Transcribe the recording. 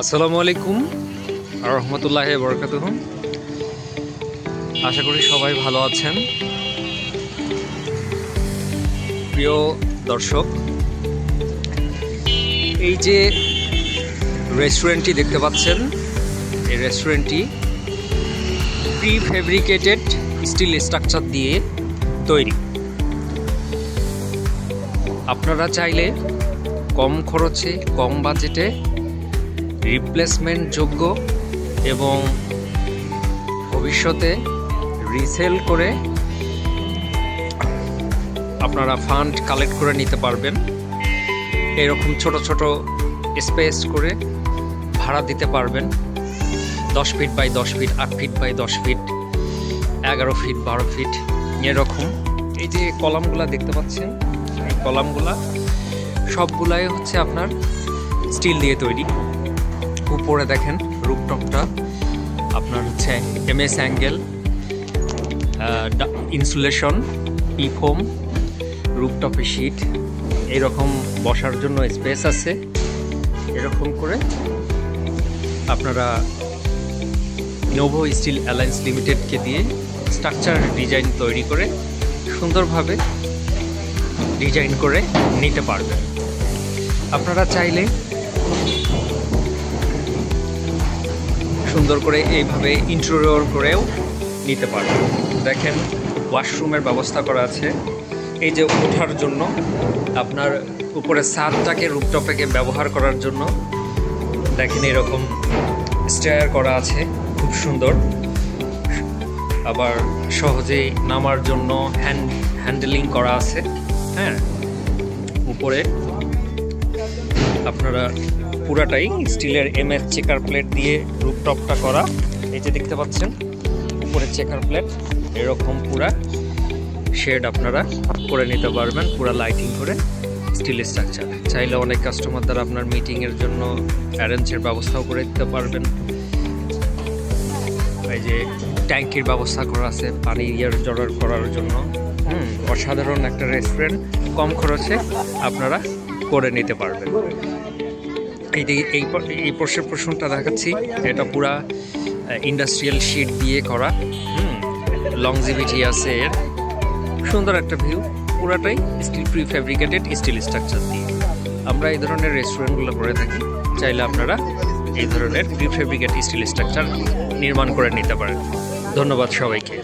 আসসালামু আলাইকুম রহমতুল্লাহি বরকাতুহু। আশা করি সবাই ভালো আছেন। প্রিয় দর্শক, এই যে রেস্টুরেন্টটি দেখতে পাচ্ছেন, এই রেস্টুরেন্টটি প্রি ফেব্রিকেটেড স্টিল স্ট্রাকচার দিয়ে তৈরি। আপনারা চাইলে কম খরচে কম বাজেটে রিপ্লেসমেন্ট যোগ্য এবং ভবিষ্যতে রিসেল করে আপনারা ফান্ড কালেক্ট করে নিতে পারবেন। এরকম ছোট ছোট স্পেস করে ভাড়া দিতে পারবেন। 10 feet by 10 feet, 8 feet by 10 feet, 11 feet, 12 feet এরকম। এই যে কলামগুলা দেখতে পাচ্ছেন, এই কলামগুলা সবগুলাই হচ্ছে আপনার স্টিল দিয়ে তৈরি। উপরে দেখেন রুফটপটা আপনার হচ্ছে MS অ্যাঙ্গেল ইনসুলেশন, পিফোম, রুফটপে শীট, এইরকম বসার জন্য স্পেস আছে। এরকম করে আপনারা নোভো স্টিল অ্যালায়েন্স লিমিটেডকে দিয়ে স্ট্রাকচার ডিজাইন তৈরি করে সুন্দরভাবে ডিজাইন করে নিতে পারবেন। আপনারা চাইলে সুন্দর করে এইভাবে ইন্টেরিয়র করেও নিতে পারবেন। দেখেন ওয়াশরুমের ব্যবস্থা করা আছে। এই যে ওঠার জন্য আপনার উপরে ছাদটাকে রুফটপে ব্যবহার করার জন্য দেখেন এরকম স্টেয়ার করা আছে, খুব সুন্দর। আবার সহজেই নামার জন্য হ্যান্ডেলিং করা আছে। হ্যাঁ, উপরে আপনারা পুরাটাই স্টিলের MS চেকার প্লেট দিয়ে রুফটপটা করা। এই যে দেখতে পাচ্ছেন উপরে চেকার প্লেট, এরকম পুরা শেড আপনারা করে নিতে পারবেন, পুরা লাইটিং করে স্টিল স্ট্রাকচার। চাইলে অনেক কাস্টমার দ্বারা আপনার মিটিংয়ের জন্য অ্যারেঞ্জের ব্যবস্থাও করে দিতে পারবেন। এই যে ট্যাঙ্কির ব্যবস্থা করা আছে পানি জড়ার করার জন্য। অসাধারণ একটা রেস্টুরেন্ট, কম খরচে আপনারা করে নিতে পারবেন। এই পোর্শনটা দেখাচ্ছি, এটা পুরা ইন্ডাস্ট্রিয়াল শিট দিয়ে করা। লংজিভিটি আছে এর, সুন্দর একটা ভিউ। পুরাটাই steel prefabricated steel structure দিয়ে আমরা এই ধরনের রেস্টুরেন্টগুলো করে থাকি। চাইলে আপনারা এই ধরনের প্রি ফেব্রিকেটেড স্টিল স্ট্রাকচার নির্মাণ করে নিতে পারেন। ধন্যবাদ সবাইকে।